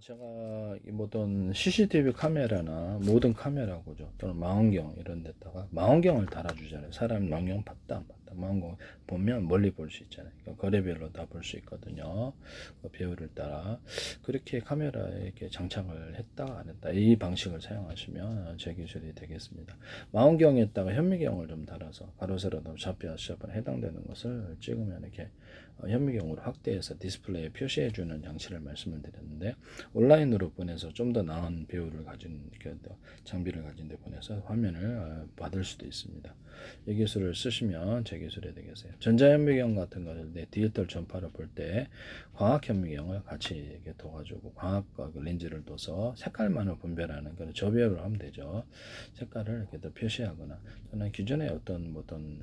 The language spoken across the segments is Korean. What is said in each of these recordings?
제가 이 모든 CCTV 카메라나 모든 카메라고죠. 또는 망원경 이런 데다가 망원경을 달아주잖아요. 사람 망원경 봤다 안 봤다. 망원경 보면 멀리 볼 수 있잖아요. 그러니까 거리별로 다 볼 수 있거든요. 그 배우를 따라 그렇게 카메라에 이렇게 장착을 했다 안 했다 이 방식을 사용하시면 제 기술이 되겠습니다. 망원경에다가 현미경을 좀 달아서 가로 세로도 좌표 시합에 해당되는 것을 찍으면 이렇게 현미경으로 확대해서 디스플레이에 표시해주는 장치를 말씀을 드렸는데 온라인으로 보내서 좀 더 나은 배우를 가진 장비를 가진 데 보내서 화면을 받을 수도 있습니다. 이 기술을 쓰시면 제 기술이 되겠어요. 전자현미경 같은 거를 디지털 전파를 볼 때 광학현미경을 같이 이렇게 둬가지고 광학과 렌즈를 둬서 색깔만을 분별하는 그런 저배우를 하면 되죠. 색깔을 이렇게 더 표시하거나 또는 기존에 어떤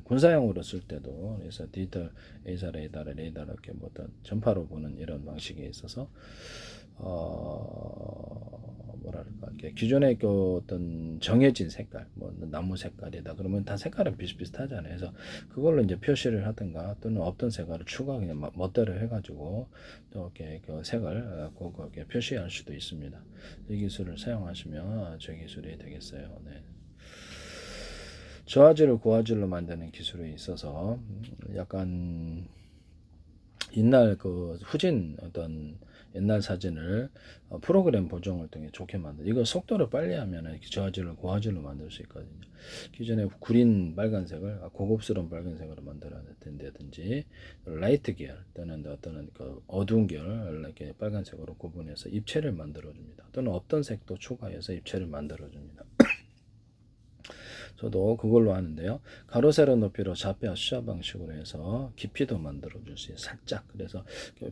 군사용으로 쓸 때도 그래서 디지털 A사 레이더를 이렇게 어떤 전파로 보는 이런 방식에 있어서 뭐랄까 이렇게 기존의 그 어떤 정해진 색깔 나무 색깔이다 그러면 다 색깔은 비슷비슷하잖아요. 그래서 그걸로 이제 표시를 하든가 또는 없던 색깔을 추가 그냥 멋대로 해가지고 또 이렇게 그 색을 그렇게 표시할 수도 있습니다. 이 기술을 사용하시면 저 기술이 되겠어요. 네. 저화질을 고화질로 만드는 기술이 있어서 약간 옛날 그 후진 어떤 옛날 사진을 프로그램 보정을 통해 좋게 만들. 이거 속도를 빨리 하면 저화질을 고화질로 만들 수 있거든요. 기존에 구린 빨간색을 고급스러운 빨간색으로 만들어야 된다든지 라이트 계열 또는 어떤 그 어두운 계열 이렇게 빨간색으로 구분해서 입체를 만들어 줍니다. 또는 없던 색도 추가해서 입체를 만들어 줍니다. 저도 그걸로 하는데요. 가로 세로 높이로 좌표 수자 방식으로 해서 깊이도 만들어 줄 수 있어요. 살짝. 그래서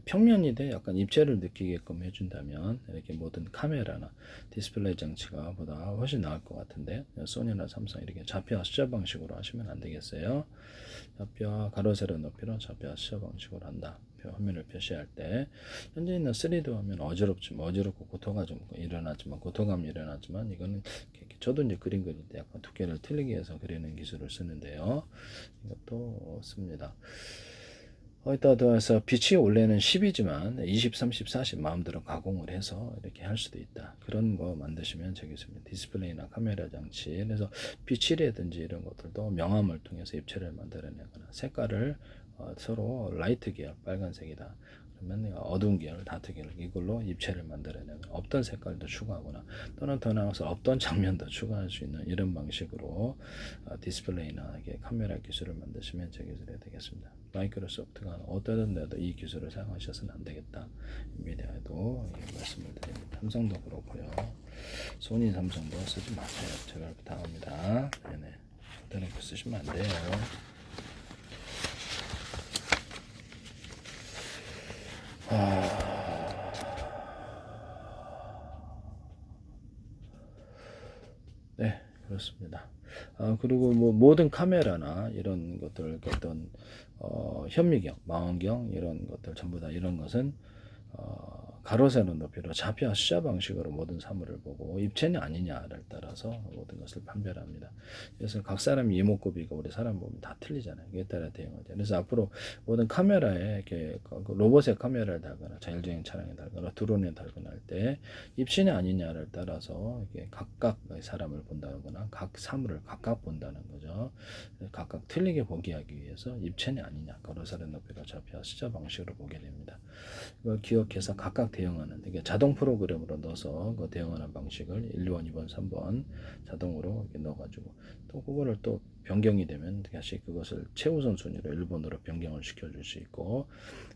평면이 돼 약간 입체를 느끼게끔 해준다면 이렇게 모든 카메라나 디스플레이 장치가 보다 훨씬 나을 것 같은데 소니나 삼성 이렇게 좌표 수자 방식으로 하시면 안 되겠어요. 좌표 가로 세로 높이로 좌표 수자 방식으로 한다. 화면을 표시할 때 현재 있는 3D 화면 어지럽고 고통감이 일어나지만 이거는 저도 이제 그림 그릴 때 약간 두께를 틀리게 해서 그리는 기술을 쓰는데요. 이것도 씁니다. 거기다 더해서 빛이 원래는 10이지만 20, 30, 40 마음대로 가공을 해서 이렇게 할 수도 있다. 그런 거 만드시면 되겠습니다. 디스플레이나 카메라 장치. 그래서 빛이라든지 이런 것들도 명암을 통해서 입체를 만들어내거나 색깔을 서로 라이트 계열 빨간색이다. 그러면 어두운 계열, 다트 계열 이걸로 입체를 만들어내거나 없던 색깔도 추가하거나 또는 더 나아가서 없던 장면도 추가할 수 있는 이런 방식으로 디스플레이나 카메라 기술을 만드시면 제 기술이 되겠습니다. 마이크로소프트가 어떤 데도 이 기술을 사용하셔서는 안 되겠다. 엔비디아에도 말씀을 드립니다. 삼성도 그렇고요. 소니 삼성도 쓰지 마세요. 제가 부탁합니다. 네네. 어떤 거 쓰시면 안 돼요. 네, 그렇습니다. 그리고 모든 카메라나 이런 것들 어떤 현미경, 망원경 이런 것들 전부 다 이런 것은 가로 세로 높이로 좌표 수자 방식으로 모든 사물을 보고 입체냐 아니냐를 따라서 모든 것을 판별합니다. 그래서 각 사람이 이목구비가 우리 사람 보면 다 틀리잖아요. 이에 따라 대응하죠. 그래서 앞으로 모든 카메라에 이렇게 로봇의 카메라를 달거나 자율주행 차량에 달거나 드론에 달거나 할 때 입체냐 아니냐를 따라서 이렇게 각각 사람을 본다거나 각 사물을 각각 본다는 거죠. 각각 틀리게 보게 하기 위해서 입체냐 아니냐 가로 세로 높이로 좌표 수자 방식으로 보게 됩니다. 이걸 기억해서 각각 대응하는 이게 자동 프로그램으로 넣어서 그 대응하는 방식을 1, 2번, 2번, 3번 자동으로 이렇게 넣어가지고 또 그거를 또 변경이 되면 다시 그것을 최우선 순위로 1번으로 변경을 시켜줄 수 있고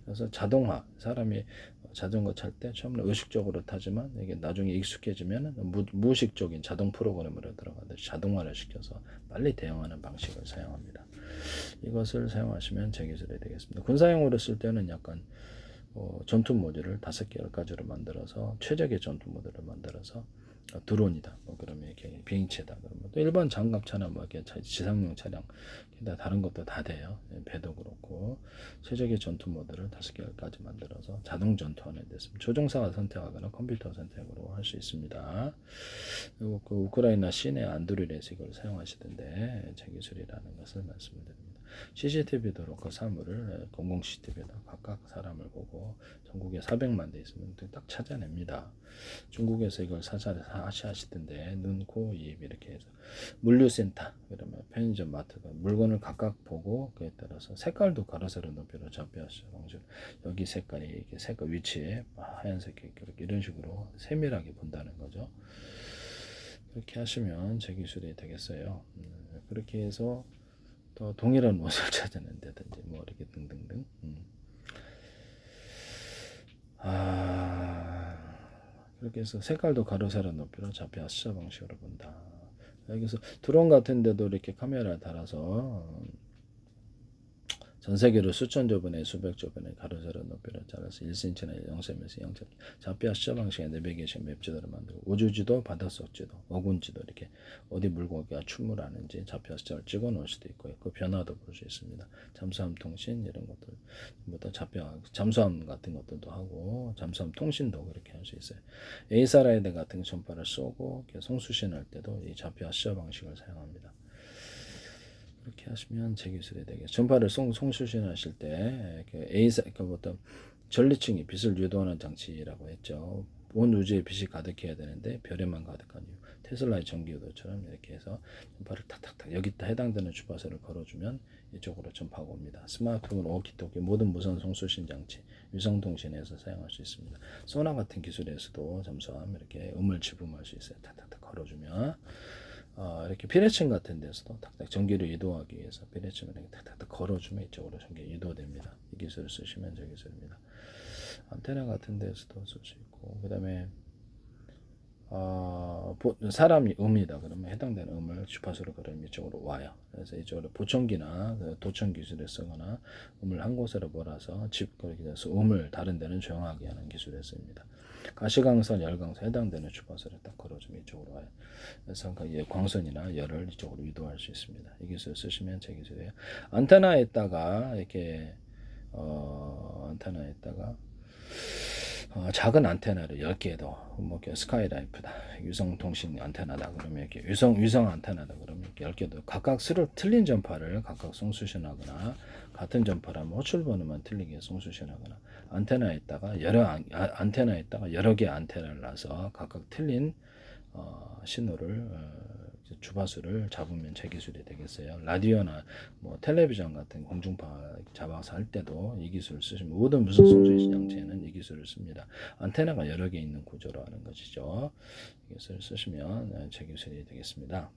그래서 자동화 사람이 자전거 탈 때 처음에 의식적으로 타지만 이게 나중에 익숙해지면 무의식적인 자동 프로그램으로 들어가듯이 자동화를 시켜서 빨리 대응하는 방식을 사용합니다. 이것을 사용하시면 제 기술이 되겠습니다. 군사용으로 쓸 때는 약간 전투 모듈을 5개, 10가지로 만들어서 최적의 전투 모듈을 만들어서 드론이다. 그러면 이렇게 비행체다. 그러면 또 일반 장갑차나 이렇게 지상용 차량, 다른 것도 다 돼요. 배도 그렇고 최적의 전투 모듈을 5개, 10가지 만들어서 자동 전투하는 데서 조종사가 선택하거나 컴퓨터 선택으로 할 수 있습니다. 그리고 우크라이나 시내 안드루레스 이걸 사용하시던데 제 기술이라는 것을 말씀드립니다. CCTV도 그렇고 사물을 공공 CCTV도 각각 사람을 보고 전국에 400만 대 있으면 딱 찾아냅니다. 중국에서 이걸 하시던데 눈, 코, 입 이렇게 해서 물류센터 그러면 편의점, 마트가 물건을 각각 보고 그에 따라서 색깔도 가로 세로 높이로 잡혀서 여기 색깔이 이렇게 색깔 위치에 하얀색 이렇게 이런 식으로 세밀하게 본다는 거죠. 그렇게 하시면 제 기술이 되겠어요. 그렇게 해서 또 동일한 모습을 찾아낸다든지 뭐 이렇게 등등등. 그렇게 해서 색깔도 가로 세로 높이로 잡혀 수자 방식으로 본다. 여기서 드론 같은 데도 이렇게 카메라 달아서 전 세계로 수천 조분의 수백 조분의 가로 세로 높이로 잘라서 1cm나 0cm에서 0cm 좌표 수자 방식의 내비게이션 맵지도를 만들고 우주지도 바닷속 지도 어군지도 이렇게 어디 물고기가 출몰하는지 좌표 수자를 찍어 놓을 수도 있고요. 그 변화도 볼 수 있습니다. 잠수함 통신 이런 것들 부터 좌표 잠수함 같은 것들도 하고 잠수함 통신도 그렇게 할 수 있어요. 에이사라이드 같은 전파를 쏘고 송수신할 때도 이 좌표 수자 방식을 사용합니다. 그렇게 하시면 제 기술이 되겠죠. 전파를 송수신하실 때 A사 어떤 전리층이 빛을 유도하는 장치라고 했죠. 온 우주에 빛이 가득해야 되는데 별에만 가득한 이유. 테슬라의 전기유도처럼 이렇게 해서 전파를 탁탁탁 여기다 해당되는 주파수를 걸어주면 이쪽으로 전파가 옵니다. 스마트폰, 워키토키 모든 무선 송수신 장치, 위성통신에서 사용할 수 있습니다. 소나 같은 기술에서도 잠수함 이렇게 음을 지붕할 수 있어요. 탁탁탁 걸어주면. 이렇게 비례층 같은 데서도 탁탁 전기를 이동하기 위해서 비례층을 이렇게 탁탁탁 걸어주면 이쪽으로 전기 이동됩니다. 이 기술을 쓰시면 저 기술입니다. 안테나 같은 데서도 쓸 수 있고 그 다음에 사람이 음이다 그러면 해당되는 음을 주파수로 걸으면 이쪽으로 와요. 그래서 이쪽으로 보청기나 도청 기술을 쓰거나 음을 한 곳으로 몰아서 그렇게 돼서 음을 다른 데는 조용하게 하는 기술을 씁니다. 가시광선, 열광선 해당되는 주파수를 딱 걸어주면 이쪽으로 와요. 그래서 광선이나 열을 이쪽으로 유도할 수 있습니다. 이 기술 쓰시면 제 기술이에요. 안테나에다가 이렇게 안테나에다가 작은 안테나를 10개도 뭐 스카이라이프다 위성통신 안테나다 그러면 이렇게 위성 안테나다 그러면 이렇게 10개도 각각 서로 틀린 전파를 각각 송수신하거나 같은 전파라면 호출 번호만 틀리게 송수신하거나 안테나에다가 여러 개 안테나를 놔서 각각 틀린 신호를 주파수를 잡으면 제 기술이 되겠어요. 라디오나 뭐 텔레비전 같은 공중파 잡아서 할 때도 이 기술을 쓰시면 모든 무선 송수신 장치에는 이 기술을 씁니다. 안테나가 여러 개 있는 구조로 하는 것이죠. 이 기술을 쓰시면 제 기술이 되겠습니다.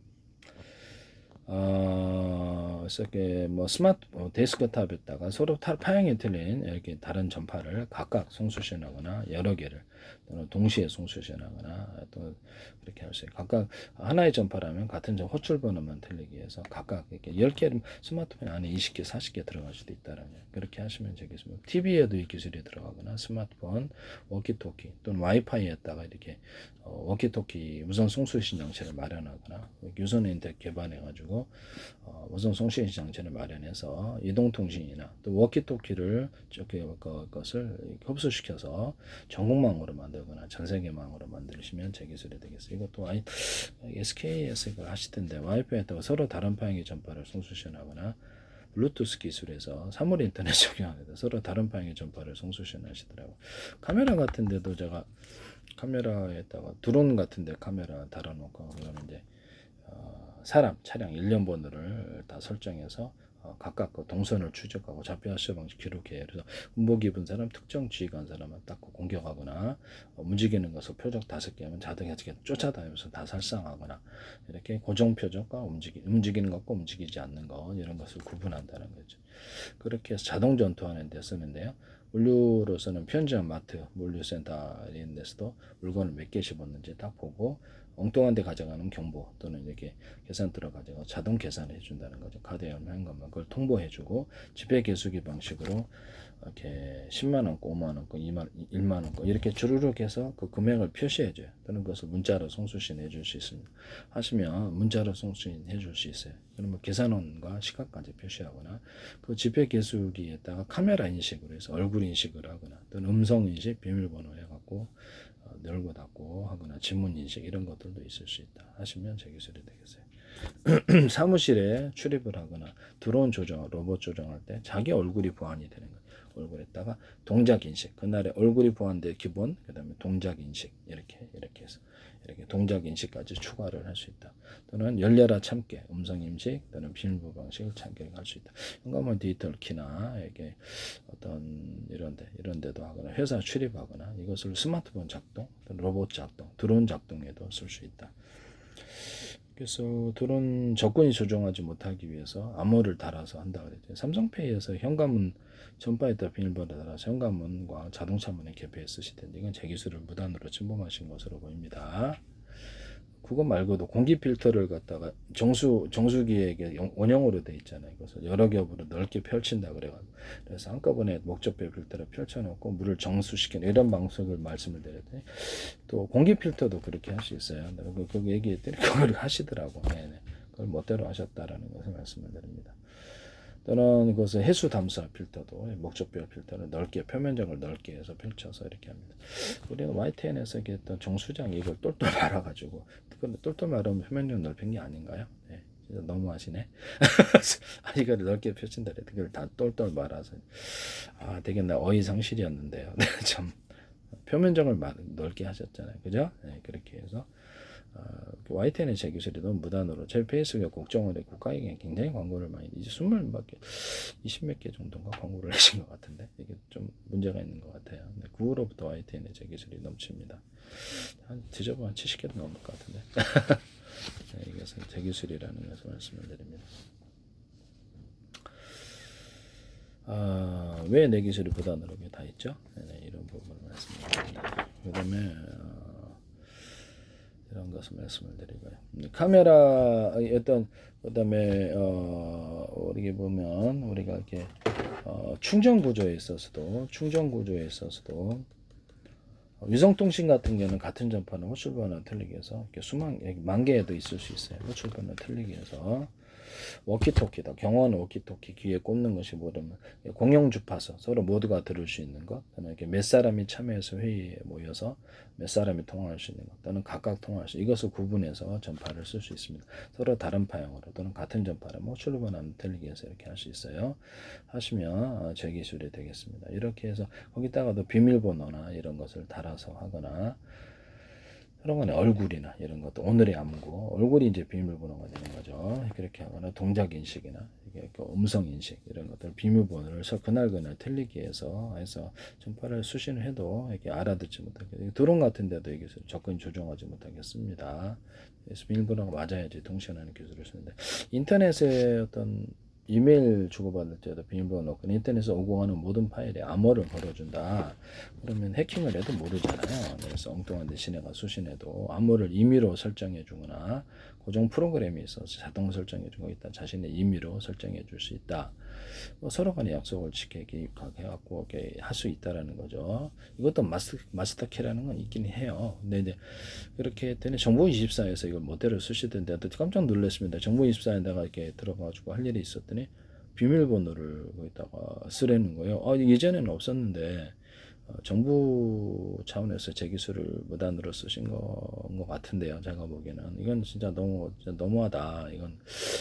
이렇게 뭐 스마트 데스크탑에다가 서로 파형이 틀린 이렇게 다른 전파를 각각 송수신하거나 여러 개를 또는 동시에 송수신하거나 또 그렇게 할 수 있어요. 각각 하나의 전파라면 같은 호출 번호만 틀리기 위해서 각각 이렇게 10개 스마트폰 안에 20개, 40개 들어갈 수도 있다는 거예요. 그렇게 하시면 되겠습니다. TV에도 이 기술이 들어가거나 스마트폰, 워키토키 또는 와이파이에다가 이렇게 워키토키 무선 송수신 장치를 마련하거나 유선 인터넷 개발해 가지고 무선 송수신 장치를 마련해서 이동통신이나 또 워키토키를 것을 흡수시켜서 전국망으로 만들거나 전세계망으로 만드시면 제 기술이 되겠어요. 이것도 SK에서 이걸 하시던데 와이파이에다가 서로 다른 방향의 전파를 송수신하거나 블루투스 기술에서 사물 인터넷 적용하는데 서로 다른 방향의 전파를 송수신하시더라고요. 카메라 같은 데도 제가 카메라에다가 드론 같은 데 카메라 달아놓고 그러면 이제 사람, 차량 일련 번호를 다 설정해서 각각 그 동선을 추적하고 좌표 하수 방식 기록해. 그래서 군복 입은 사람, 특정 지휘관 사람을 딱 공격하거나 움직이는 것을 표적 5개 하면 자동으로 쫓아다니면서 다 살상하거나 이렇게 고정 표적과 움직이는 것과 움직이지 않는 것 이런 것을 구분한다는 거죠. 그렇게 해서 자동 전투하는 데 쓰는데요. 물류로서는 편의점, 마트, 물류센터 이런 데서도 물건을 몇 개 씹었는지 딱 보고 엉뚱한 데 가져가는 경보 또는 이렇게 계산대로 가져가 자동 계산을 해준다는 거죠. 카드에 얼마인 것만 그걸 통보해주고 지폐 계수기 방식으로 이렇게 10만 원 거, 5만 원 거, 1만 원 거 이렇게 주르륵 해서 그 금액을 표시해줘요. 또는 그것을 문자로 송수신 해줄 수 있습니다. 하시면 문자로 송수신 해줄 수 있어요. 그러면 계산원과 시각까지 표시하거나 그 지폐 계수기에다가 카메라 인식을 해서 얼굴 인식을 하거나 또는 음성 인식 비밀번호 해갖고 열고 닫고 하거나 지문 인식 이런 것들도 있을 수 있다 하시면 제 기술이 되겠어요. 사무실에 출입을 하거나 드론 조정, 로봇 조정할 때 자기 얼굴이 보안이 되는 거예요. 얼굴에다가 동작 인식, 그날의 얼굴이 보안된 기본, 그다음에 동작 인식 이렇게 해서 이렇게 동작 인식까지 추가를 할 수 있다. 또는 열려라 참깨, 음성 인식 또는 비밀번호 방식을 참깨를 할 수 있다. 현관문 디지털 키나 이게 어떤 이런 데도 하거나 회사 출입하거나 이것을 스마트폰 작동, 또는 로봇 작동, 드론 작동에도 쓸 수 있다. 그래서 드론 접근이 조정하지 못하기 위해서 암호를 달아서 한다 그랬죠. 삼성페이에서 현관문 전파에다 비밀번호를 달아서 현관문과 자동차 문에 개폐해 쓰시던데 이건 제 기술을 무단으로 침범하신 것으로 보입니다. 그거 말고도 공기 필터를 갖다가 정수기에 원형으로 돼 있잖아요. 그래서 여러 겹으로 넓게 펼친다 그래가지고 그래서 한꺼번에 목적배 필터를 펼쳐놓고 물을 정수시키는 이런 방식을 말씀을 드렸더니 또 공기 필터도 그렇게 할 수 있어요. 그 얘기했더니 그걸 하시더라고. 네네. 그걸 멋대로 하셨다라는 것을 말씀을 드립니다. 또는 그것을 해수 담수화 필터도 목적별 필터를 넓게 표면적을 넓게 해서 펼쳐서 이렇게 합니다. 우리는 YTN에서 얘기했던 정수장 이걸 똘똘 말아가지고 똘똘 말하면 표면적 넓힌 게 아닌가요? 네, 진짜 너무하시네. 이걸 넓게 펼친다 그래. 그걸 다 똘똘 말아서 되게 나 어이상실이었는데요. 참 표면적을 넓게 하셨잖아요, 그죠? 네, 그렇게 해서. YTN의 제 기술이 너무 무단으로 제 페이스북에 국정원에 국가에게 굉장히 광고를 많이 이제 20몇 개 정도인가 광고를 하신 것 같은데 이게 좀 문제가 있는 것 같아요. 그 후로부터 YTN의 제 기술이 넘칩니다. 한 뒤져보면 한 70개도 넘을 것 같은데 네, 이것은 제 기술이라는 것을 말씀을 드립니다. 왜 내 기술이 무단으로 다 있죠? 네, 이런 부분을 말씀드립니다. 그 다음에 이런 것을 말씀을 드리고요. 카메라 어떤 그다음에 우리 보면 우리가 이렇게 충전 구조에 있어서도 위성통신 같은 경우는 같은 전파는 호출번호와 틀리게 해서 이렇게 만 개도 있을 수 있어요. 호출번호 틀리게 해서 워키토키다. 경원 워키토키 귀에 꼽는 것이 모르면 공용 주파수 서로 모두가 들을 수 있는 것 또는 이렇게 몇 사람이 참여해서 회의에 모여서 몇 사람이 통화할 수 있는 것 또는 각각 통화할 수 이것을 구분해서 전파를 쓸 수 있습니다. 서로 다른 파형으로 또는 같은 전파를 호출번호는 틀리게 해서 이렇게 할 수 있어요. 하시면 제 기술이 되겠습니다. 이렇게 해서 거기다가도 비밀번호나 이런 것을 달아서 하거나 그런 거는 얼굴이나 이런 것도 오늘의 암구 얼굴이 이제 비밀번호가 되는 거죠. 그렇게 하거나 동작 인식이나 이게 음성 인식 이런 것들 비밀번호를 그날 틀리게 해서 전파를 수신을 해도 이렇게 알아듣지 못하게 드론 같은 데도 이게 접근 조정하지 못하겠습니다. 그래서 비밀번호가 맞아야지 통신하는 기술을 쓰는데 인터넷에 어떤 이메일 주고받을 때도 비밀번호 넣고 인터넷에서 오고 가는 모든 파일에 암호를 걸어준다. 그러면 해킹을 해도 모르잖아요. 그래서 엉뚱한 데 신해가 수신해도 암호를 임의로 설정해 주거나 고정 프로그램이 있어서 자동 설정해 주고 있다. 자신의 임의로 설정해 줄 수 있다. 서로 간에 약속을 지키게 해갖고 할 수 있다라는 거죠. 이것도 마스터 키라는 건 있긴 해요. 근데 이제 그렇게 했더니 정보24에서 이걸 모델을 쓰시던데 깜짝 놀랐습니다. 정보24에다가 이렇게 들어가가지고 할 일이 있었더니 비밀번호를 거기다가 쓰라는 거예요. 예전에는 없었는데 정부 차원에서 제 기술을 무단으로 쓰신 것 같은데요. 제가 보기에는 이건 진짜 너무하다. 이건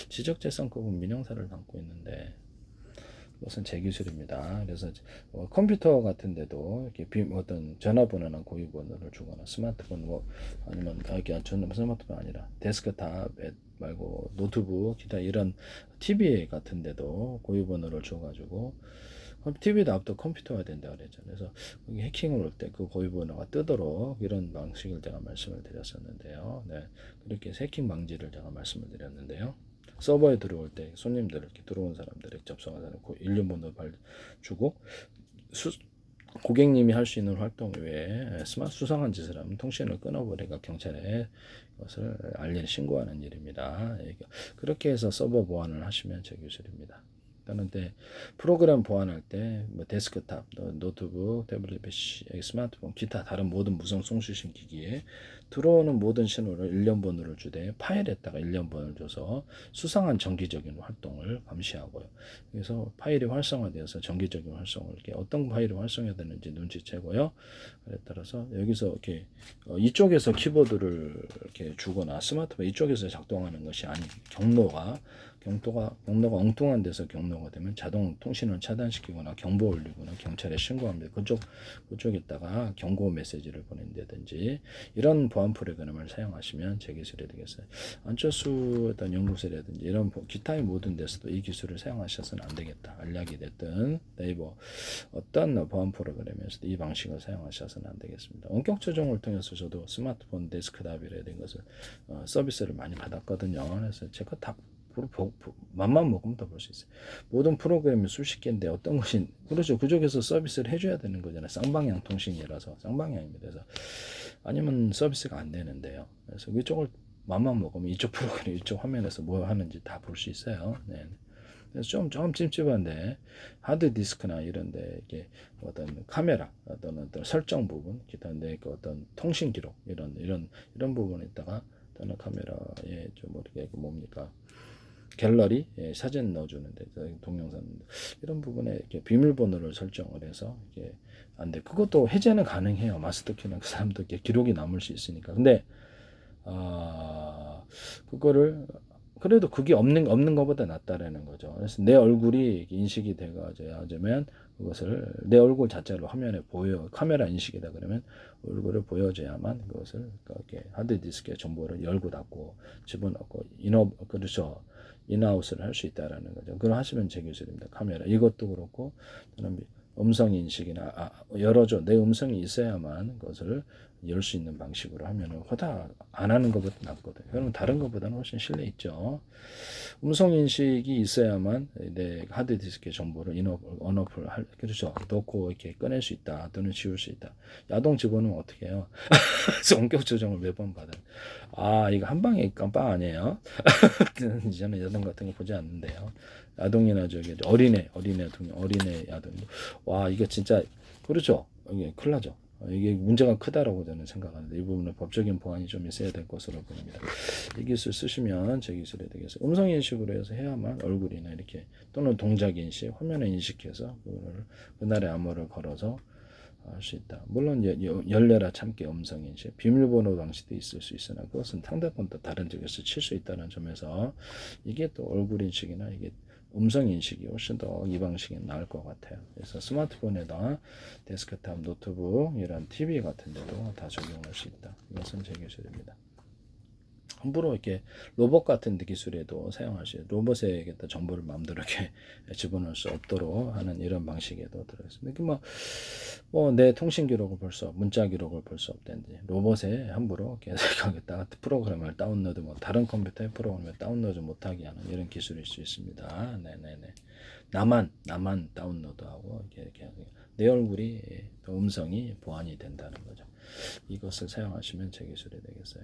지적재산권은 민형사를 담고 있는데 그것은 제 기술입니다. 그래서 컴퓨터 같은 데도 이렇게 어떤 전화번호나 고유번호를 주거나 스마트폰 아니면 스마트폰 아니라 데스크탑 말고 노트북 기타 이런 TV 같은 데도 고유번호를 줘가지고 TV도 앞도 컴퓨터가 된다 그랬죠. 그래서 여기 해킹을 올 때 그 고유번호가 뜨도록 이런 방식을 제가 말씀을 드렸었는데요. 네, 그렇게 해서 해킹 방지를 제가 말씀을 드렸는데요. 서버에 들어올 때 손님들 이렇게 들어온 사람들이 접속하는 일련번호 주고 고객님이 할 수 있는 활동 외에 수상한 짓을 하면 통신을 끊어버리가 경찰에 것을 신고하는 일입니다. 그렇게 해서 서버 보안을 하시면 제 기술입니다. 그런데 프로그램 보완할 때 뭐 데스크탑, 노트북, 태블릿 PC, 스마트폰, 기타 다른 모든 무선 송수신 기기에 들어오는 모든 신호를 일련번호를 주되 파일에다가 일련번호를 줘서 수상한 정기적인 활동을 감시하고요. 그래서 파일이 활성화되어서 정기적인 활성을 이렇게 어떤 파일이 활성화되어 되는지 눈치채고요. 그에 따라서 여기서 이렇게 이쪽에서 키보드를 이렇게 주거나 스마트폰 이쪽에서 작동하는 것이 아닌 경로가 엉뚱한 데서 경로가 되면 자동 통신을 차단시키거나 경보 올리거나 경찰에 신고합니다. 그쪽에다가 경고 메시지를 보낸다든지 이런 보안 프로그램을 사용하시면 제 기술이 되겠어요. 안철수 어떤 연구소라든지 이런 기타의 모든 데서도 이 기술을 사용하셔서는 안 되겠다. 알약이 됐든 네이버 어떤 보안 프로그램에서도 이 방식을 사용하셔서는 안 되겠습니다. 원격 조정을 통해서 저도 스마트폰 데스크탑이라는 것을 서비스를 많이 받았거든요. 그래서 제가 다 맘만 먹으면 다 볼 수 있어요. 모든 프로그램이 수십 개인데 어떤 것이 그렇죠. 그쪽에서 서비스를 해줘야 되는 거잖아요. 쌍방향 통신이라서 쌍방향입니다. 그래서 아니면 서비스가 안 되는데요. 그래서 이쪽을 맘만 먹으면 이쪽 프로그램 이쪽 화면에서 뭐 하는지 다 볼 수 있어요. 네. 그래서 좀 찝찝한데 하드 디스크나 이런데 이게 어떤 카메라 어떤 설정 부분 기타인데 그 어떤 통신 기록 이런 부분에다가 어떤 카메라에 좀 어떻게 뭡니까 갤러리 사진 넣어주는데 동영상 이런 부분에 이렇게 비밀번호를 설정을 해서 이게 안 돼. 그것도 해제는 가능해요. 마스터키는 그 사람도 이렇게 기록이 남을 수 있으니까. 근데 그거를 그래도 그게 없는 것보다 낫다라는 거죠. 그래서 내 얼굴이 인식이 되가지면 그것을 내 얼굴 자체를 화면에 카메라 인식이다 그러면 얼굴을 보여줘야만 그것을 이렇게 하드디스크의 정보를 열고 닫고 집어넣고 그렇죠. 인아웃을 할 수 있다라는 거죠. 그걸 하시면 제 기술입니다. 카메라 이것도 그렇고 음성 인식이나 열어줘 내 음성이 있어야만 그것을 열 수 있는 방식으로 하면은 보다 안 하는 것보다 낫거든요. 그러면 다른 것보다는 훨씬 신뢰 있죠. 음성 인식이 있어야만 내 하드디스크의 정보를 언어플 그렇죠. 넣고 이렇게 꺼낼 수 있다 또는 지울 수 있다. 야동 집어넣으면 어떻게 해요? 그래서 원격 조정을 몇 번 받아요. 이거 한 방에 깜빵 아니에요? 저는 야동 같은 거 보지 않는데요. 야동이나 저기 어린애 야동 와 이거 진짜 그렇죠. 이게 큰일 나죠. 이게 문제가 크다라고 저는 생각하는데 이 부분은 법적인 보완이 좀 있어야 될 것으로 보입니다. 이 기술 쓰시면 제 기술이 되겠어요. 음성 인식으로 해서 해야만 얼굴이나 이렇게 또는 동작 인식, 화면을 인식해서 그날의 암호를 걸어서 할 수 있다. 물론 열려라 참깨 음성 인식, 비밀번호 방식도 있을 수 있으나 그것은 상대편도 다른 쪽에서 칠 수 있다는 점에서 이게 또 얼굴 인식이나 이게 음성 인식이 훨씬 더 이 방식이 나을 것 같아요. 그래서 스마트폰에다 데스크탑, 노트북, 이런 TV 같은 데도 다 적용할 수 있다. 이것은 제 기술입니다. 함부로 이렇게 로봇 같은 기술에도 사용하시 로봇에 정보를 마음대로 이렇게 집어넣을 수 없도록 하는 이런 방식에도 들어있습니다. 뭐 내 통신 기록을 볼 수 문자 기록을 볼 수 없다든지 로봇에 함부로 계속 여기다가 프로그램을 다운로드 다른 컴퓨터의 프로그램을 다운로드 못하게 하는 이런 기술일 수 있습니다. 네네네. 나만 다운로드하고 이렇게 내 얼굴이 음성이 보완이 된다는 거죠. 이것을 사용하시면 제 기술이 되겠어요.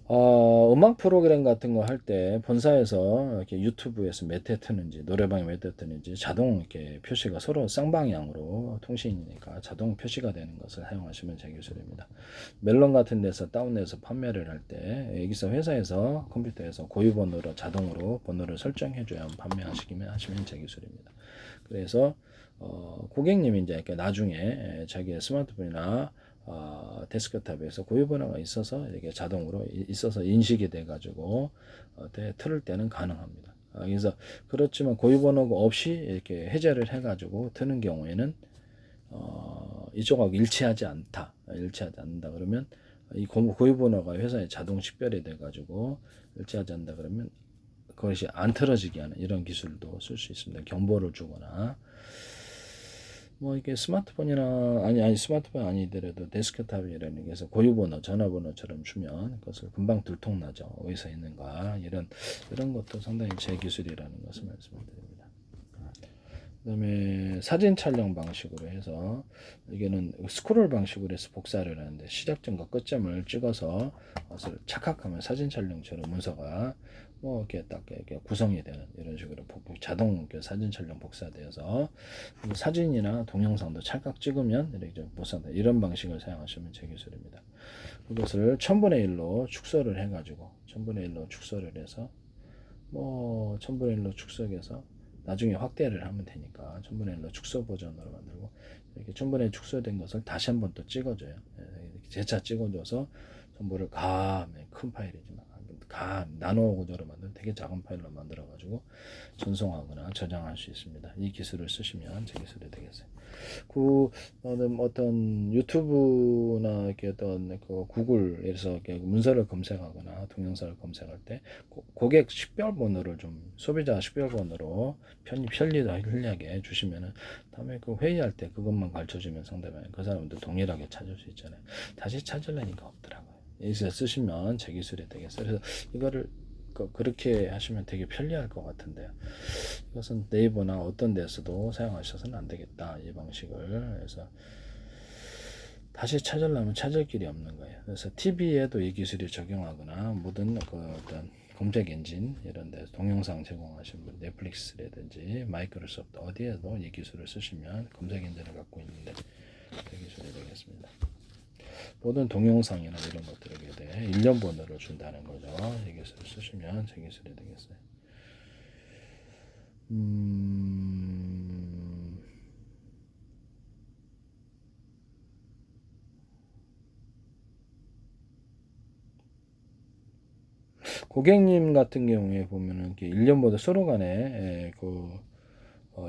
음악 프로그램 같은 거 할 때 본사에서 이렇게 유튜브에서 몇 회 트는지 노래방에 몇 회 트는지 자동 이렇게 표시가 서로 쌍방향으로 통신이니까 자동 표시가 되는 것을 사용하시면 제 기술입니다. 멜론 같은 데서 다운해서 판매를 할 때 여기서 회사에서 컴퓨터에서 고유 번호로 자동으로 번호를 설정해 줘야 하시면 제 기술입니다. 그래서 고객님이 이제 나중에 자기의 스마트폰이나 데스크탑에서 고유번호가 있어서 이렇게 자동으로 있어서 인식이 돼가지고 틀을 때는 가능합니다. 그래서 그렇지만 고유번호가 없이 이렇게 해제를 해가지고 트는 경우에는 이쪽하고 일치하지 않는다 그러면 이 고유번호가 회사에 자동 식별이 돼가지고 일치하지 않는다 그러면 그것이 안 틀어지게 하는 이런 기술도 쓸 수 있습니다. 경보를 주거나. 뭐 이게 스마트폰이나 스마트폰 아니더라도 데스크탑이라는 게 해서 고유번호 전화번호처럼 주면 그것을 금방 들통나죠. 어디서 있는가 이런 것도 상당히 제 기술이라는 것을 말씀드립니다. 그다음에 사진 촬영 방식으로 해서 이게는 스크롤 방식으로 해서 복사를 하는데 시작점과 끝점을 찍어서 그것을 착각하면 사진 촬영처럼 문서가 뭐 이렇게 딱 이렇게 구성이 되는 이런 식으로 자동 사진 촬영 복사되어서 사진이나 동영상도 찰칵 찍으면 이렇게 복사돼 이런 방식을 사용하시면 제 기술입니다. 그것을 1000분의 1로 축소를 해가지고 1000분의 1로 축소를 해서 뭐 1000분의 1로 축소해서 나중에 확대를 하면 되니까 1000분의 1로 축소 버전으로 만들고 이렇게 1000분의 1 축소된 것을 다시 한번 또 찍어줘요. 이렇게 재차 찍어줘서 전부를 큰 파일이지만 나노 구조로 만든 되게 작은 파일로 만들어 가지고 전송하거나 저장할 수 있습니다. 이 기술을 쓰시면 제 기술이 되겠어요. 어떤 유튜브나 이렇게 어떤 그 구글에서 이렇게 문서를 검색하거나 동영상을 검색할 때 고객 식별번호를 좀 소비자 식별번호로 편리하게 주시면은 다음에 그 회의할 때 그것만 가르쳐 주면 상대방이 그 사람도 동일하게 찾을 수 있잖아요. 다시 찾으려니까 없더라고요. 여기서 쓰시면 제 기술이 되겠어요. 그래서 이거를 그렇게 하시면 되게 편리할 것 같은데요. 이것은 네이버나 어떤 데서도 사용하셔서는 안 되겠다. 이 방식을. 그래서 다시 찾으려면 찾을 길이 없는 거예요. 그래서 TV에도 이 기술이 적용하거나 모든 그 어떤 검색 엔진 이런 데 동영상 제공하시는 분 넷플릭스라든지 마이크로소프트 어디에도 이 기술을 쓰시면 검색 엔진을 갖고 있는데 그 기술이 되겠습니다. 모든 동영상이나 이런 것들에게 대해 일련 번호를 준다는 거죠. 이 기술을 쓰시면 제 기술이 되겠어요. 고객님 같은 경우에 보면은 이렇게 1년보다 서로 간에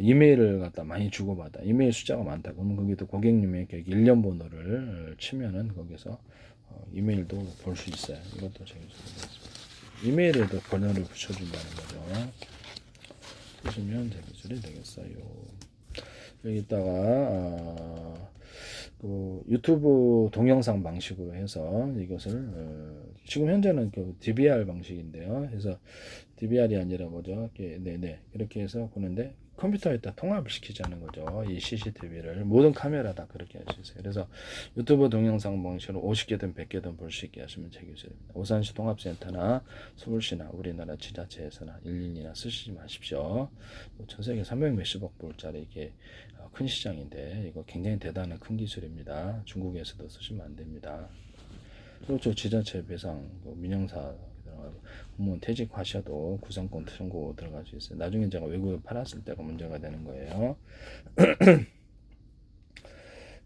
이메일을 갖다 많이 주고받아. 이메일 숫자가 많다. 그러면 거기도 고객님의 1년 번호를 치면은 거기서 이메일도 볼 수 있어요. 이것도 제가 기술이 이메일에도 번호를 붙여준다는 거죠. 쓰시면 제 기술이 되겠어요. 여기다가 그 유튜브 동영상 방식으로 해서 이것을 지금 현재는 그 DVR 방식인데요. 그래서 DVR이 아니라 뭐죠? 네네 그렇게 해서 보는데 컴퓨터에다 통합을 시키자는 거죠. 이 CCTV를 모든 카메라 다 그렇게 할 수 있어요. 그래서 유튜브 동영상 방식으로 50개든 100개든 볼 수 있게 하시면 제 기술입니다. 오산시 통합센터나 서울시나 우리나라 지자체에서나 112나 쓰시지 마십시오. 전 세계 300 몇십억 불짜리 이게 큰 시장인데 이거 굉장히 대단한 큰 기술입니다. 중국에서도 쓰시면 안 됩니다. 그렇죠. 지자체 배상, 민영사 공무원 퇴직하셔도 구상권 청구 들어갈 수 있어요. 나중에 제가 외국에 팔았을 때가 문제가 되는 거예요.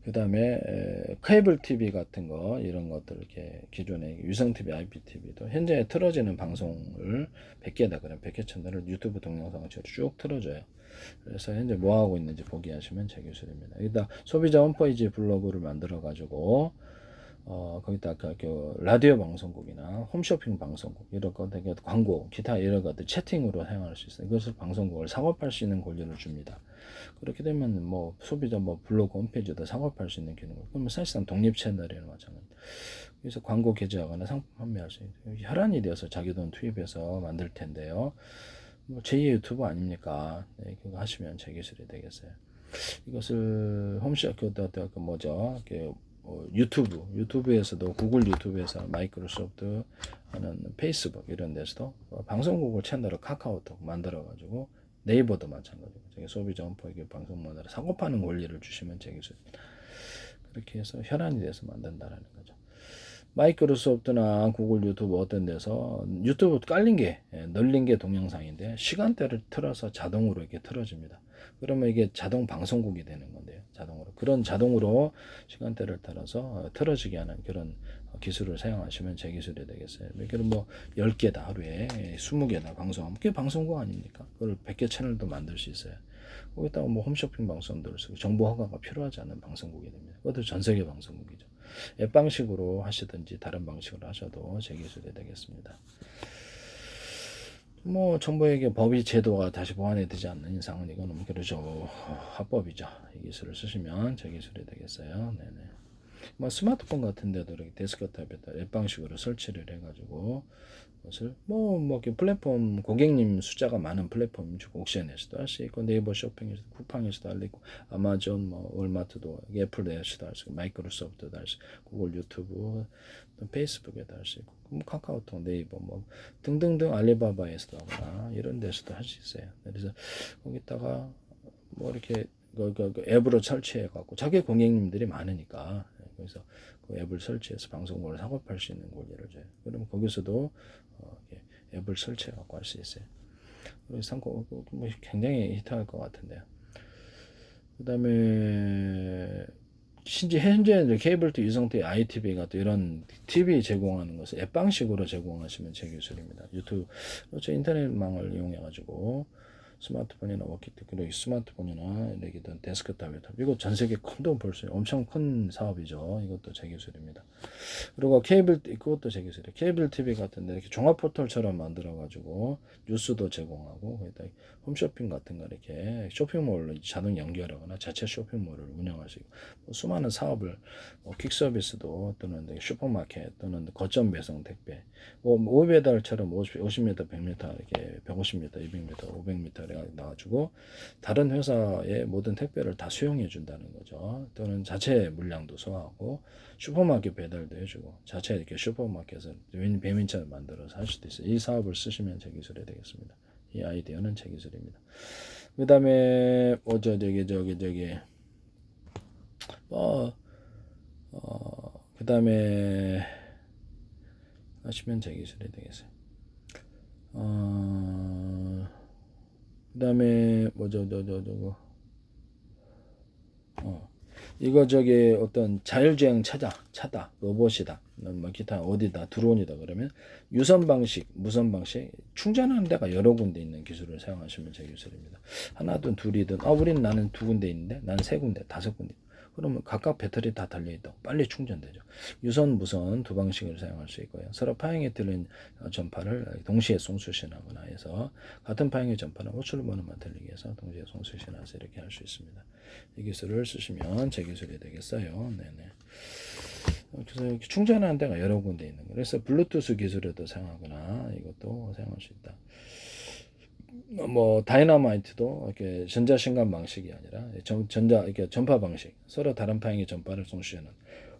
그 다음에 케이블 TV 같은 거 이런 것들 이렇게 기존의 유성 TV, IPTV도 현재 틀어지는 방송을 100개다 그러면 100개 채널을 유튜브 동영상을 쭉 틀어줘요. 그래서 현재 뭐 하고 있는지 보기 하시면 제 기술입니다. 여기다 소비자 홈페이지 블로그를 만들어 가지고 거기다 그 라디오 방송국이나 홈쇼핑 방송국 이런 거 되게 광고 기타 이런 것들 채팅으로 사용할 수 있어요. 이것을 방송국을 상업할 수 있는 권리를 줍니다. 그렇게 되면 뭐 소비자 뭐 블로그 홈페이지도 상업할 수 있는 기능을 그러면 사실상 독립 채널이나 마찬가지. 그래서 광고 게재하거나 상품 판매할 수 있는 혈안이 되어서 자기 돈 투입해서 만들 텐데요. 뭐 제2의 유튜브 아닙니까? 네, 그거 하시면 제 기술이 되겠어요. 이것을 홈쇼핑 뭐죠? 유튜브에서도 구글 유튜브에서 마이크로소프트 하는 페이스북 이런 데서도 방송국을 채널을 카카오톡 만들어 가지고 네이버도 마찬가지고 저기 소비자 홈페이지 방송 모델을 상업하는 권리를 주시면 제 기술입니다. 그렇게 해서 혈안이 돼서 만든다라는 거죠. 마이크로소프트나 구글 유튜브 어떤 데서 유튜브 깔린 게 널린 게 동영상인데 시간대를 틀어서 자동으로 이렇게 틀어집니다. 그러면 이게 자동 방송국이 되는 건데요. 자동으로 그런 자동으로 시간대를 따라서 틀어지게 하는 그런 기술을 사용하시면 제 기술이 되겠어요. 그럼 뭐 10개다 하루에 20개다 방송하면 그게 방송국 아닙니까? 그걸 100개 채널도 만들 수 있어요. 거기다가 뭐 홈쇼핑 방송들을 쓰고 정보 허가가 필요하지 않은 방송국이 됩니다. 그것도 전 세계 방송국이죠. 앱 방식으로 하시든지 다른 방식으로 하셔도 제 기술이 되겠습니다. 뭐 정부에게 법이 제도가 다시 보완이 되지 않는 이상은 이거는 그러죠. 합법이죠. 이 기술을 쓰시면 제 기술이 되겠어요. 네네. 뭐 스마트폰 같은 데도 이렇게 데스크탑에다 앱 방식으로 설치를 해가지고 것을 뭐 이렇게 플랫폼 고객님 숫자가 많은 플랫폼 즉 옥션에서도 할 수 있고 네이버 쇼핑에서 쿠팡에서도 할 수 있고 아마존 뭐 월마트도 애플에서도 할 수 있고 마이크로소프트도 할 수 있고 구글 유튜브 또 페이스북에도 할 수 있고 뭐 카카오톡 네이버 뭐 등등등 알리바바에서도 하거나 이런 데서도 할 수 있어요. 그래서 거기다가 뭐 이렇게 그 앱으로 설치해 갖고 자기 고객님들이 많으니까 그래서 그 앱을 설치해서 방송국을 작업할 수 있는 권리를 줘요. 그러면 거기서도 이렇게 앱을 설치해 갖고 할 수 있어요. 그래서 상고 뭐 굉장히 히트할 것 같은데요. 그다음에 현재 케이블 티 유성티 ITV가 또 이런 TV 제공하는 것을 앱 방식으로 제공하시면 제 기술입니다. 유튜브 그렇죠. 인터넷망을 이용해 가지고 스마트폰이나 워키트 그리고 스마트폰이나 이렇게 데스크탑에다 이거 전 세계 큰 돈 벌 수 있는 엄청 큰 사업이죠. 이것도 제 기술입니다. 그리고 그것도 제 기술이에요. 케이블 TV 같은데 이렇게 종합 포털처럼 만들어 가지고 뉴스도 제공하고 거기다 홈쇼핑 같은 거 이렇게 쇼핑몰로 자동 연결하거나 자체 쇼핑몰을 운영할 수 있고 뭐 수많은 사업을 뭐 퀵 서비스도 또는 슈퍼마켓 또는 거점 배송 택배 뭐 오배달처럼 50m, 100m 이렇게 150m, 200m, 500m 나가지고 다른 회사의 모든 택배를 다 수용해 준다는 거죠. 또는 자체 물량도 소화하고 슈퍼마켓 배달도 해주고 자체 이렇게 슈퍼마켓을 배민처럼 만들어서 할 수도 있어요. 이 사업을 쓰시면 제 기술이 되겠습니다. 이 아이디어는 제 기술입니다. 그 다음에 그 다음에 하시면 제 기술이 되겠어요. 그 다음에 이거 어떤 자율주행 차다, 로봇이다, 뭐 기타 어디다, 드론이다 그러면 유선 방식, 무선 방식 충전하는 데가 여러 군데 있는 기술을 사용하시면 제 기술입니다. 하나든 둘이든 우린 나는 두 군데 있는데 나는 세 군데, 다섯 군데. 그러면 각각 배터리 다 달려있다고 빨리 충전되죠. 유선, 무선 두 방식을 사용할 수 있고요. 서로 파형에 들린 전파를 동시에 송수신하거나 해서 같은 파형의 전파는 호출 번호만 들리게 해서 동시에 송수신해서 이렇게 할 수 있습니다. 이 기술을 쓰시면 제 기술이 되겠어요. 네네. 그래서 충전하는 데가 여러 군데 있는 거예요. 그래서 블루투스 기술에도 사용하거나 이것도 사용할 수 있다. 뭐 다이너마이트도 이렇게 전자신간 방식이 아니라 이렇게 전파 방식 서로 다른 파형의 전파를 송수하는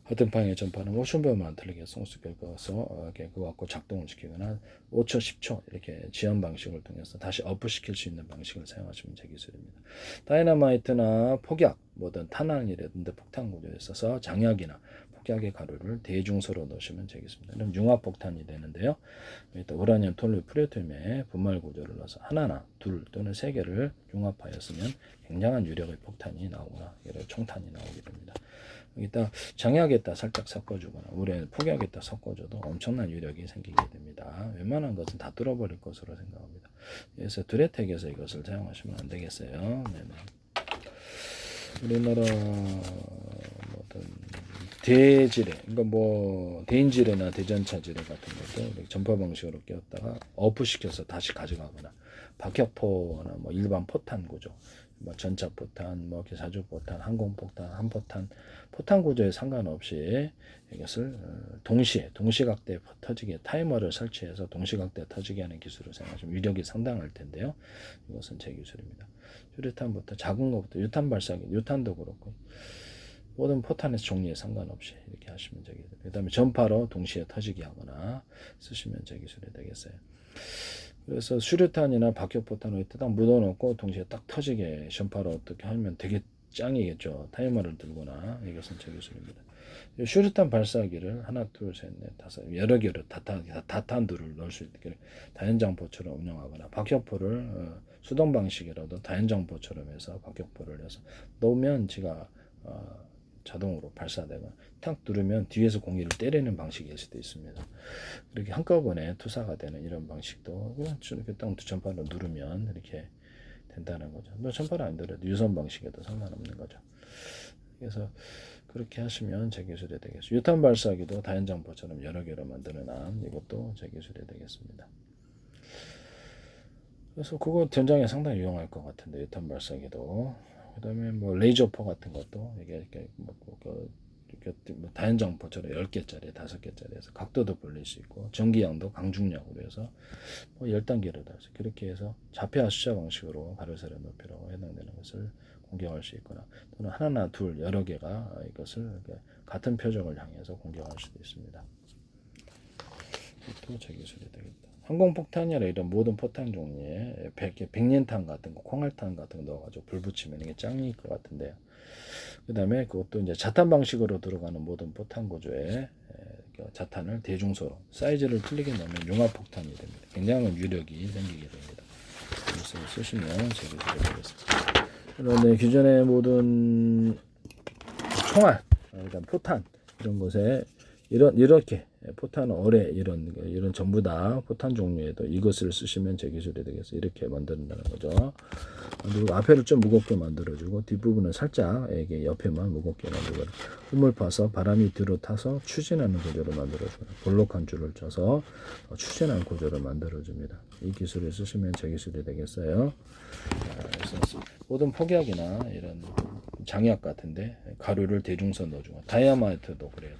같은 파형의 전파는 5,000배만 들리게 송수해서 이렇게 그거 갖고 작동을 시키거나 5초, 10초 이렇게 지연 방식을 통해서 다시 업시킬 수 있는 방식을 사용하시면 제 기술입니다. 다이너마이트나 폭약, 뭐든 탄환이라든지 폭탄 구조에 있어서 장약이나 폭약의 가루를 대중소로 넣으시면 되겠습니다. 이런 융합폭탄이 되는데요. 또 우라늄, 톨루, 프루토늄의 분말 구조를 넣어서 하나나 둘 또는 세 개를 융합하였으면 굉장한 유력의 폭탄이 나오거나 총탄이 나오게 됩니다. 여기다 장약에다 살짝 섞어주거나 우레 폭약에다 섞어줘도 엄청난 유력이 생기게 됩니다. 웬만한 것은 다 뚫어버릴 것으로 생각합니다. 그래서 두레텍에서 이것을 사용하시면 안 되겠어요. 네네. 우리나라 어떤 대지뢰, 그러니까 뭐 대인지뢰나 대전차 지뢰 같은 것도 전파 방식으로 끼웠다가 어프시켜서 다시 가져가거나 박격포나 뭐 일반 포탄 구조, 뭐 전차 포탄, 뭐 기사주 포탄, 항공 포탄, 한포탄, 포탄 구조에 상관없이 이것을 동시각대 터지게 타이머를 설치해서 동시각대 터지게 하는 기술을 사용하시면 위력이 상당할 텐데요. 이것은 제 기술입니다. 수류탄부터 작은 것부터 유탄 발사기, 유탄도 그렇고 모든 포탄의 종류에 상관없이 이렇게 하시면 되겠습니다. 그 다음에 전파로 동시에 터지게 하거나 쓰시면 제 기술이 되겠어요. 그래서 수류탄이나 박격포탄을 딱 묻어놓고 동시에 딱 터지게 전파로 어떻게 하면 되게 짱이겠죠. 타이머를 들거나 이것은 제 기술입니다. 수류탄 발사기를 하나, 둘, 셋, 넷, 다섯 여러 개로 다탄두를 넣을 수 있게 다연장포처럼 운영하거나 박격포를 수동 방식이라도 다연장포처럼 해서 박격포를 해서 넣으면 지가 자동으로 발사되거나 탁 누르면 뒤에서 공기를 때리는 방식일 수도 있습니다. 이렇게 한꺼번에 투사가 되는 이런 방식도 이렇게 딱 전파를 누르면 이렇게 된다는 거죠. 뭐 전파를 안 들어도 유선 방식에도 상관없는 거죠. 그래서 그렇게 하시면 제 기술이 되겠습니다. 유탄 발사기도 다연장포처럼 여러 개로 만드는 이것도 제 기술이 되겠습니다. 그래서 그거 전장에 상당히 유용할 것 같은데 유탄 발사기도. 그다음에 뭐 레이저포 같은 것도 이게 이렇게 뭐 다연장포처럼 10개짜리, 5개짜리 해서 각도도 벌릴 수 있고 전기양도 강중량으로 해서 뭐 10단계로 다 그렇게 해서 좌표와 숫자 방식으로 가로 세로 높이라고 해당되는 것을 공격할 수 있거나 또는 하나나 둘 여러 개가 이것을 같은 표적을 향해서 공격할 수도 있습니다. 또 제기술이 되겠다. 항공폭탄이나 이런 모든 포탄 종류에 백린탄 같은 거, 콩알탄 같은 거 넣어가지고 불 붙이면 이게 짱일 것 같은데요. 그 다음에 그것도 이제 자탄 방식으로 들어가는 모든 포탄 구조에 자탄을 대중소로 사이즈를 틀리게 넣으면 융합폭탄이 됩니다. 굉장한 유력이 생기게 됩니다. 이것을 쓰시면 제기술이 되겠습니다. 그런데 기존의 모든 총알, 일단 포탄 이런 것에 이렇게 포탄 어뢰 이런 전부 다 포탄 종류에도 이것을 쓰시면 제기술이 되겠어요. 이렇게 만든다는 거죠. 그리고 앞에를 좀 무겁게 만들어주고 뒷부분은 살짝 이게 옆에만 무겁게 만들고 홈을 파서 바람이 뒤로 타서 추진하는 구조를 만들어줍니다. 볼록한 줄을 쳐서 추진하는 구조를 만들어줍니다. 이 기술을 쓰시면 제기술이 되겠어요. 그래서 모든 폭약이나 이런 장약 같은데 가루를 대중선 넣어주고 다이아마이트도 그래요.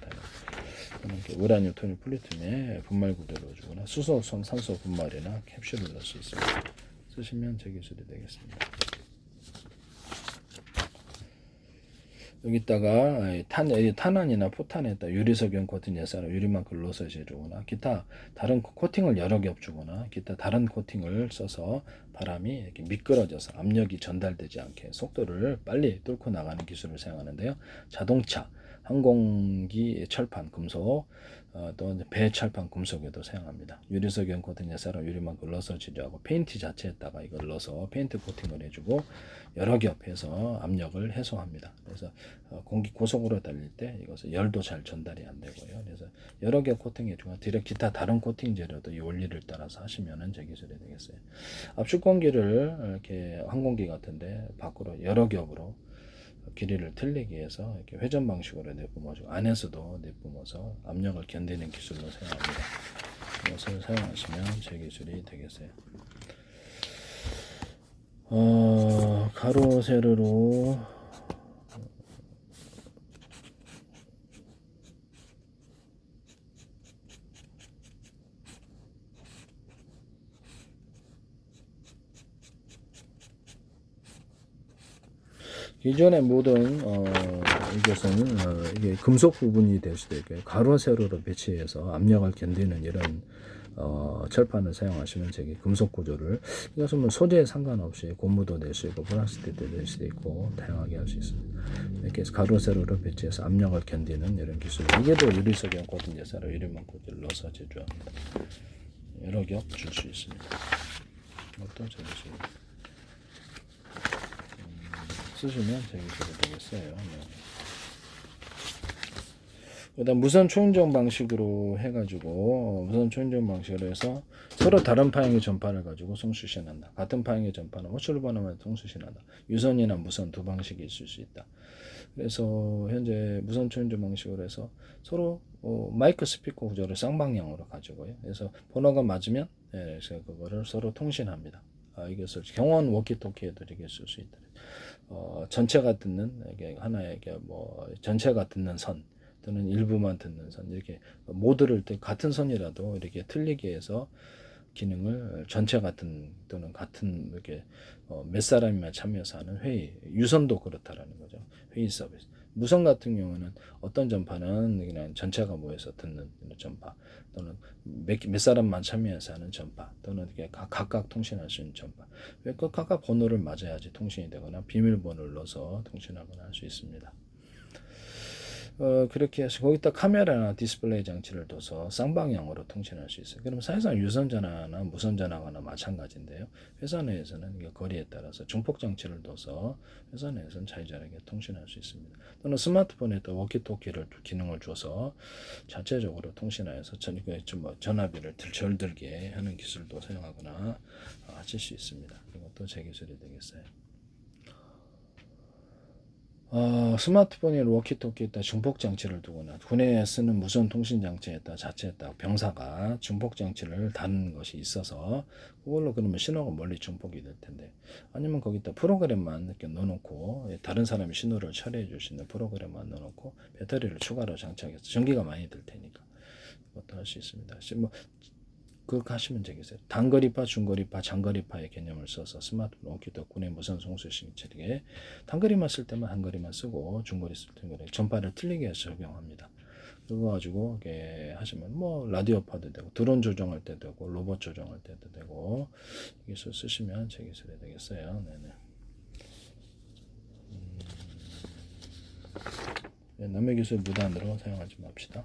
우라늄, 토늄, 플루토늄에 분말 구조를 넣어주거나 수소, 산소 분말이나 캡슐을 넣을 수 있습니다. 쓰시면 제기술이 되겠습니다. 여기다가 탄환이나 포탄에다 유리석연 코팅 예사로 유리만큼 넣어서 해주거나 기타 다른 코팅을 여러 겹 주거나 기타 다른 코팅을 써서 바람이 이렇게 미끄러져서 압력이 전달되지 않게 속도를 빨리 뚫고 나가는 기술을 사용하는데요. 자동차, 항공기 철판 금속, 또 배 철판 금속에도 사용합니다. 유리석연 코팅 예사로 유리만큼 넣어서 치료하고 페인트 자체에다가 이걸 넣어서 페인트 코팅을 해주고 여러 겹 해서 압력을 해소합니다. 그래서 공기 고속으로 달릴 때 이것은 열도 잘 전달이 안 되고요. 그래서 여러 겹 코팅해주고 뒤에 기타 다른 코팅 재료도 이 원리를 따라서 하시면은 제기술이 되겠어요. 압축 공기를 이렇게 항공기 같은데 밖으로 여러 겹으로 길이를 틀리게 해서 이렇게 회전 방식으로 내뿜어주고 안에서도 내뿜어서 압력을 견디는 기술로 사용합니다. 이것을 사용하시면 제기술이 되겠어요. 가로 세로로 기존의 모든 이것은 이게 금속 부분이 될 수도 있고요. 가로 세로로 배치해서 압력을 견디는 이런 철판을 사용하시면 저기 금속 구조를 이것은 뭐 소재에 상관없이 고무도 될 수 있고 플라스틱도 될 수도 있고 다양하게 할 수 있습니다. 이렇게 해서 가로 세로로 배치해서 압력을 견디는 이런 기술. 이게 또 유리석연 코팅 예사로 유리만 코팅을 넣어서 제조합니다. 여러 겹 줄 수 있습니다. 이것도 제기술입니다. 쓰시면 제기술이 되겠어요. 네. 그다음 무선 초인종 방식으로 해가지고 무선 초인종 방식으로 해서 서로 다른 파형의 전파를 가지고 송수신한다. 같은 파형의 전파는 호출을 보내면 송수신한다. 유선이나 무선 두 방식이 있을 수 있다. 그래서 현재 무선 초인종 방식으로 해서 서로 마이크 스피커 구조를 쌍방향으로 가지고요. 그래서 번호가 맞으면 그래서 그거를 서로 통신합니다. 이것을 경원 워키토키에도 이렇게 쓸 수 있다. 전체가 듣는 이게 하나의 뭐 전체가 듣는 선 또는 일부만 듣는 선 이렇게 모두를 같은 선이라도 이렇게 틀리게 해서 기능을 전체 같은 또는 같은 이렇게 몇 사람이만 참여해서 하는 회의 유선도 그렇다라는 거죠. 회의 서비스. 무선 같은 경우는 어떤 전파는 그냥 전체가 모여서 듣는 전파 또는 몇 사람만 참여해서 하는 전파 또는 이렇게 각각 통신할 수 있는 전파. 왜 그 각각 번호를 맞아야지 통신이 되거나 비밀번호를 넣어서 통신하거나 할 수 있습니다. 그렇게 해서 거기다 카메라나 디스플레이 장치를 둬서 쌍방향으로 통신할 수 있어요. 그럼 사실상 유선전화나 무선전화나 마찬가지인데요. 회사 내에서는 이게 거리에 따라서 중폭 장치를 둬서 회사 내에서는 자유자재하게 통신할 수 있습니다. 또는 스마트폰에다 워키토키를 기능을 줘서 자체적으로 통신하여서 전화비를 덜 들게 하는 기술도 사용하거나 하실 수 있습니다. 이것도 제 기술이 되겠어요. 스마트폰에 워키토키에다 중폭 장치를 두거나 군에 쓰는 무선 통신 장치에다 자체에다 병사가 중폭 장치를 다는 것이 있어서 그걸로 그러면 신호가 멀리 중폭이 될 텐데 아니면 거기다 프로그램만 이렇게 넣어놓고 다른 사람이 신호를 처리해 줄 수 있는 프로그램만 넣어놓고 배터리를 추가로 장착해서 전기가 많이 들 테니까 그것도 할 수 있습니다. 뭐 그렇게 하시면 되겠어요. 단거리파, 중거리파, 장거리파의 개념을 써서 스마트폰 워키토키 군의 무선 송수신 체계에 단거리만 쓸 때만 단거리만 쓰고 중거리 쓸 때는 전파를 틀리게 해서 적용합니다. 그거 가지고 이렇게 하시면 뭐 라디오파도 되고 드론 조정할 때도 되고 로봇 조정할 때도 되고 기술 쓰시면 제 기술이 되겠어요. 네네. 남의 기술 무단으로 사용하지 맙시다.